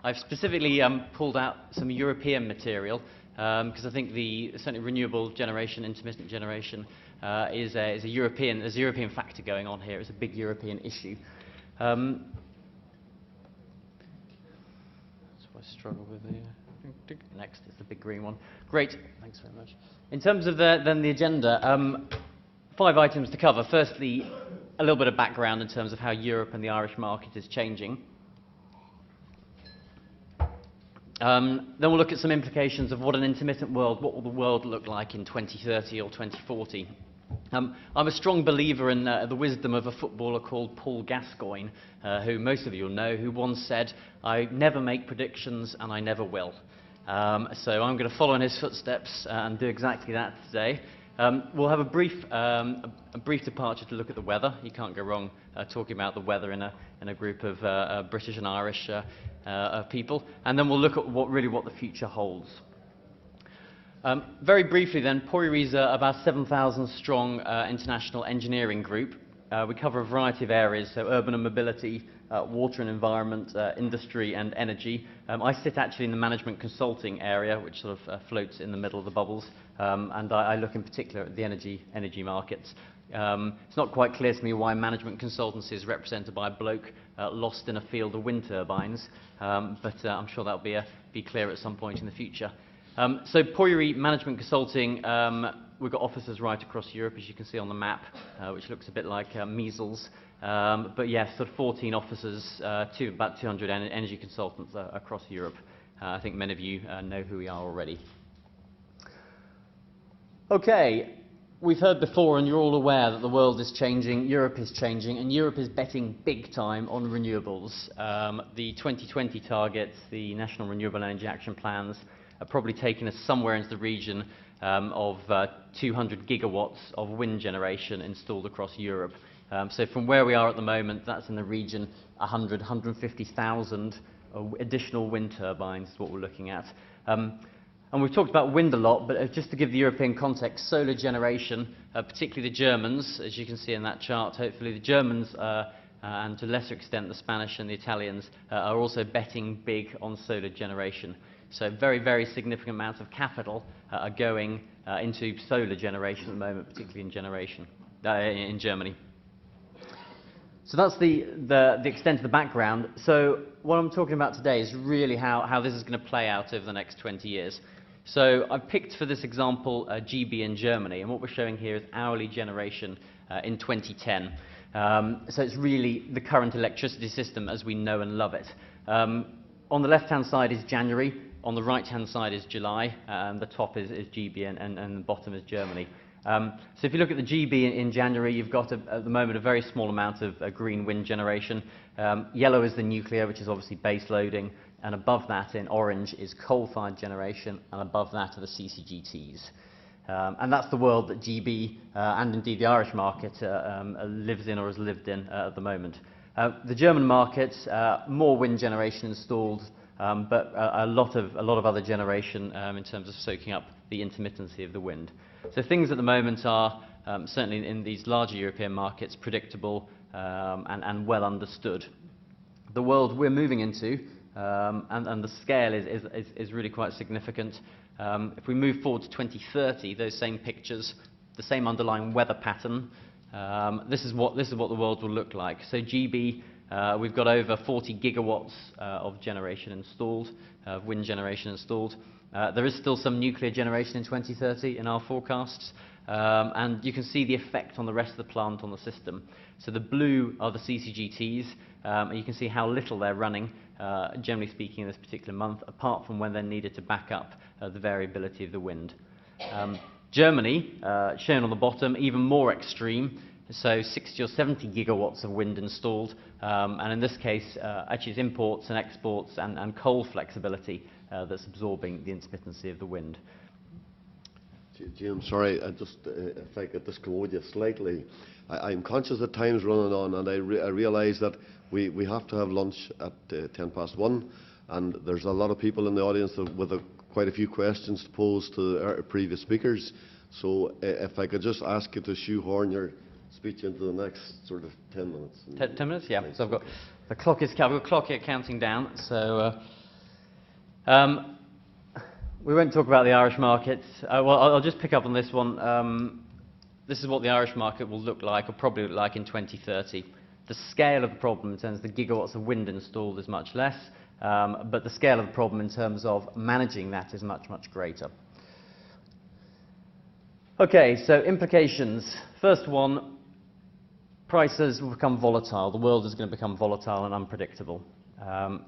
I've specifically pulled out some European material because I think certainly renewable generation, intermittent generation, is a European factor going on here. It's a big European issue. That's what I struggle with here. Next is the big green one. Great, thanks very much. In terms of then the agenda, 5 items to cover. Firstly, a little bit of background in terms of how Europe and the Irish market is changing. Then we'll look at some implications of what an intermittent world, what will the world look like in 2030 or 2040. I'm a strong believer in the wisdom of a footballer called Paul Gascoigne, who most of you will know, who once said, "I never make predictions and I never will." So I'm going to follow in his footsteps and do exactly that today. We'll have a brief departure to look at the weather. You can't go wrong talking about the weather in a group of British and Irish people. And then we'll look at what the future holds. Very briefly then, Pori is about 7,000 strong international engineering group. We cover a variety of areas, so urban and mobility, water and environment, industry and energy. I sit actually in the management consulting area, which sort of floats in the middle of the bubbles, and I look in particular at the energy markets. It's not quite clear to me why management consultancy is represented by a bloke lost in a field of wind turbines, but I'm sure that'll be clear at some point in the future. So Pori Management Consulting, we've got offices right across Europe, as you can see on the map, which looks a bit like measles. But yes, sort of 14 offices, about 200 energy consultants across Europe. I think many of you know who we are already. Okay, we've heard before, and you're all aware that the world is changing, Europe is changing, and Europe is betting big time on renewables. The 2020 targets, the National Renewable Energy Action Plans, are probably taking us somewhere into the region of 200 gigawatts of wind generation installed across Europe. So from where we are at the moment, that's in the region 150,000 additional wind turbines is what we're looking at. And we've talked about wind a lot, but just to give the European context, solar generation, particularly the Germans, as you can see in that chart, hopefully the Germans, and to a lesser extent the Spanish and the Italians, are also betting big on solar generation. So very, very significant amounts of capital are going into solar generation at the moment, particularly in Germany. So that's the extent of the background. So what I'm talking about today is really how this is going to play out over the next 20 years. So I've picked for this example GB in Germany, and what we're showing here is hourly generation in 2010. So it's really the current electricity system as we know and love it. On the left-hand side is January. On the right-hand side is July, and the top is GB, and the bottom is Germany. So if you look at the GB in January, you've got at the moment a very small amount of green wind generation. Yellow is the nuclear, which is obviously base loading, and above that in orange is coal-fired generation, and above that are the CCGTs. And that's the world that GB and indeed the Irish market lives in or has lived in at the moment. The German market, more wind generation installed, but a lot of other generation in terms of soaking up the intermittency of the wind. So things at the moment are, certainly in these larger European markets, predictable and well understood. The world we're moving into, and the scale is really quite significant. If we move forward to 2030, those same pictures, the same underlying weather pattern, this is what the world will look like. So GB, we've got over 40 gigawatts of generation installed, wind generation installed. There is still some nuclear generation in 2030 in our forecasts, and you can see the effect on the rest of the plant on the system. So the blue are the CCGTs, and you can see how little they're running, generally speaking, in this particular month, apart from when they're needed to back up the variability of the wind. Germany, shown on the bottom, even more extreme. So 60 or 70 gigawatts of wind installed, and in this case, actually it's imports and exports and coal flexibility that's absorbing the intermittency of the wind. Jim, sorry, if I could just come with you slightly. I'm conscious that time's running on, and I realise that we have to have lunch at 1:10, and there's a lot of people in the audience with quite a few questions to pose to our previous speakers. So if I could just ask you to shoehorn your speech into the next sort of 10 minutes. 10 minutes, yeah. So I've got the clock here counting down. So We won't talk about the Irish market. Well, I'll just pick up on this one. This is what the Irish market will look like, or probably look like in 2030. The scale of the problem in terms of the gigawatts of wind installed is much less, but the scale of the problem in terms of managing that is much, much greater. Okay, so implications. First one, prices will become volatile. The world is going to become volatile and unpredictable.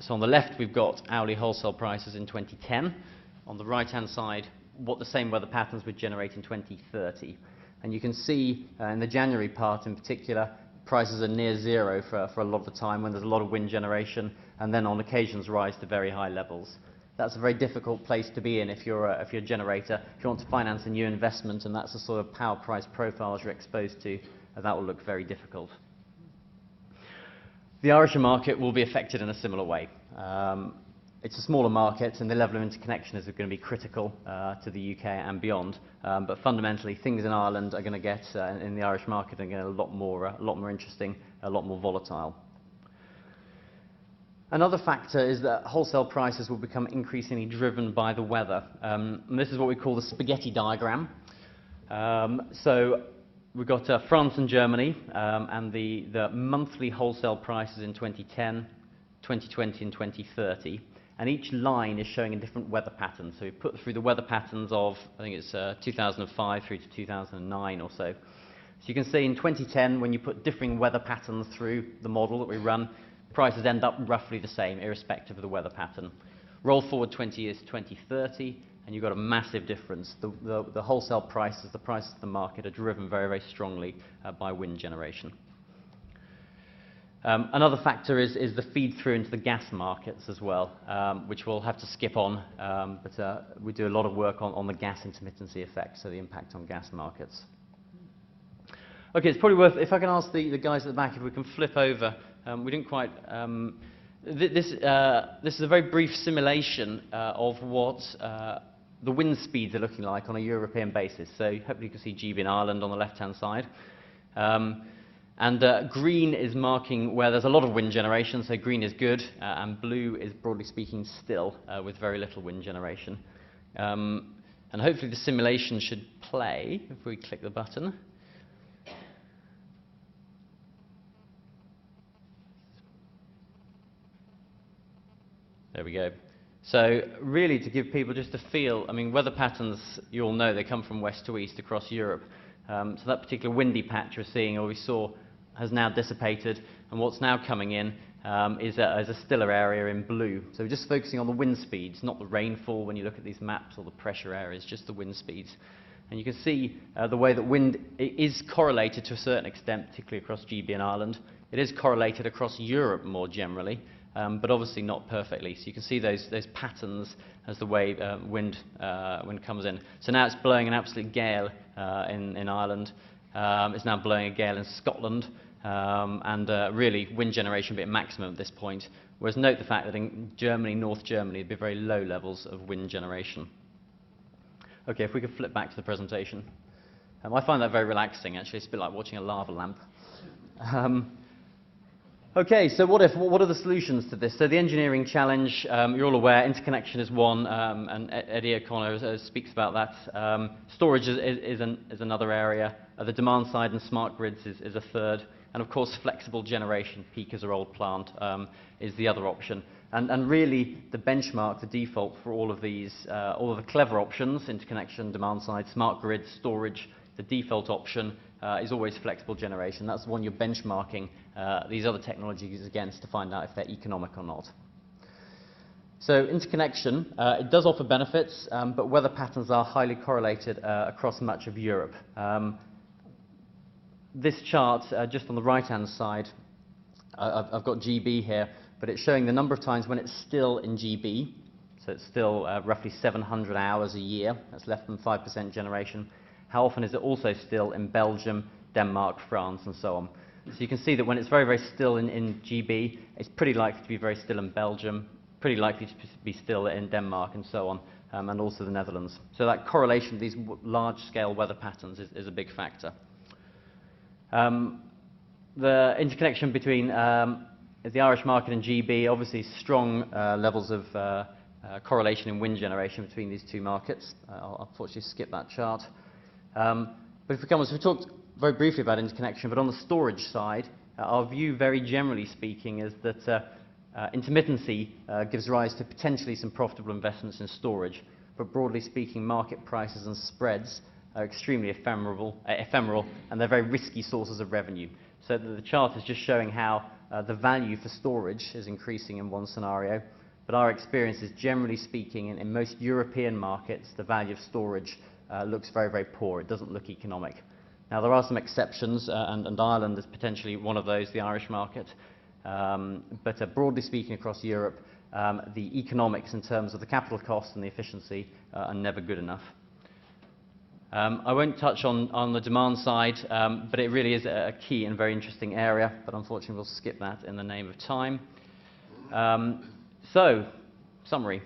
So on the left, we've got hourly wholesale prices in 2010. On the right-hand side, what the same weather patterns would generate in 2030. And you can see in the January part in particular, prices are near zero for a lot of the time when there's a lot of wind generation, and then on occasions rise to very high levels. That's a very difficult place to be in if you're a generator. If you want to finance a new investment and that's the sort of power price profiles you're exposed to, that will look very difficult. The Irish market will be affected in a similar way. It's a smaller market and the level of interconnection is going to be critical to the UK and beyond. But fundamentally, things in Ireland are going to get, in the Irish market, are going to get a lot more interesting, a lot more volatile. Another factor is that wholesale prices will become increasingly driven by the weather. And this is what we call the spaghetti diagram. So we've got France and Germany, and the monthly wholesale prices in 2010, 2020 and 2030. And each line is showing a different weather pattern. So we put through the weather patterns of, I think it's 2005 through to 2009 or so. So you can see in 2010, when you put differing weather patterns through the model that we run, prices end up roughly the same, irrespective of the weather pattern. Roll forward 20 years to 2030, and you've got a massive difference. The wholesale prices, the prices of the market, are driven very, very strongly by wind generation. Another factor is the feed through into the gas markets as well, which we'll have to skip on, but we do a lot of work on the gas intermittency effect, so the impact on gas markets. Okay, it's probably worth, if I can ask the guys at the back if we can flip over. We didn't quite, this is a very brief simulation of what the wind speeds are looking like on a European basis. So hopefully you can see GB in Ireland on the left-hand side. And green is marking where there's a lot of wind generation, so green is good, and blue is, broadly speaking, still with very little wind generation. And hopefully the simulation should play if we click the button. There we go. So really to give people just a feel, I mean, weather patterns, you all know, they come from west to east across Europe. So that particular windy patch we're seeing, or we saw, has now dissipated, and what's now coming in is a stiller area in blue. So we're just focusing on the wind speeds, not the rainfall when you look at these maps, or the pressure areas, just the wind speeds. And you can see the way that wind is correlated to a certain extent, particularly across GB and Ireland. It is correlated across Europe more generally, but obviously not perfectly. So you can see those patterns as the way wind comes in. So now it's blowing an absolute gale in Ireland. It's now blowing a gale in Scotland. And really, wind generation will be at maximum at this point. Whereas note the fact that in Germany, North Germany, there'd be very low levels of wind generation. Okay, if we could flip back to the presentation. I find that very relaxing, actually. It's a bit like watching a lava lamp. Okay, so what are the solutions to this? So the engineering challenge, you're all aware, interconnection is one, and Eddie O'Connor speaks about that. Storage is another area. The demand side and smart grids is a third. And of course, flexible generation, peak as a old plant, is the other option. And really, the benchmark, the default for all of these, all of the clever options, interconnection, demand side, smart grid, storage, the default option is always flexible generation. That's the one you're benchmarking these other technologies against to find out if they're economic or not. So interconnection, it does offer benefits, but weather patterns are highly correlated across much of Europe. This chart, just on the right-hand side, I've got GB here, but it's showing the number of times when it's still in GB, so it's still roughly 700 hours a year. That's less than 5% generation. How often is it also still in Belgium, Denmark, France, and so on? So you can see that when it's very, very still in GB, it's pretty likely to be very still in Belgium, pretty likely to be still in Denmark, and so on, and also the Netherlands. So that correlation of these large-scale weather patterns is a big factor. The interconnection between the Irish market and GB, obviously strong levels of correlation in wind generation between these two markets. I'll unfortunately skip that chart. But if we come on, so we talked very briefly about interconnection, but on the storage side, our view, very generally speaking, is that intermittency gives rise to potentially some profitable investments in storage. But broadly speaking, market prices and spreads are extremely ephemeral, and they're very risky sources of revenue. So the chart is just showing how the value for storage is increasing in one scenario, but our experience is, generally speaking, in most European markets, the value of storage looks very, very poor. It doesn't look economic. Now, there are some exceptions, and Ireland is potentially one of those, the Irish market. But broadly speaking, across Europe, the economics in terms of the capital cost and the efficiency are never good enough. I won't touch on the demand side, but it really is a key and very interesting area, but unfortunately we'll skip that in the name of time. So, summary.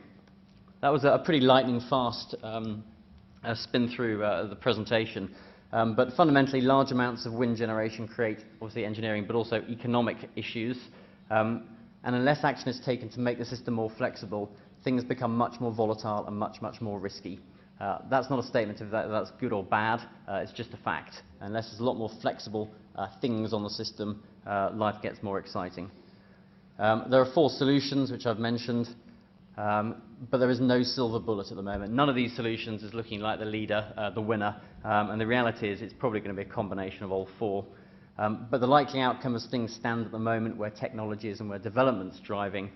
That was a pretty lightning fast spin through the presentation. But fundamentally, large amounts of wind generation create, obviously, engineering, but also economic issues. And unless action is taken to make the system more flexible, things become much more volatile and much, much more risky. That's not a statement of that's good or bad, it's just a fact. Unless there's a lot more flexible things on the system, life gets more exciting. There are 4 solutions, which I've mentioned, but there is no silver bullet at the moment. None of these solutions is looking like the leader, the winner, and the reality is it's probably going to be a combination of all 4. But the likely outcome as things stand at the moment, where technology is and where development's driving,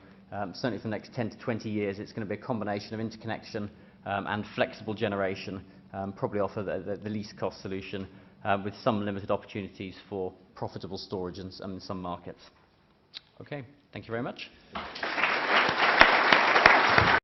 certainly for the next 10 to 20 years, it's going to be a combination of interconnection and flexible generation, probably offer the least cost solution, with some limited opportunities for profitable storage in some markets. Okay, thank you very much.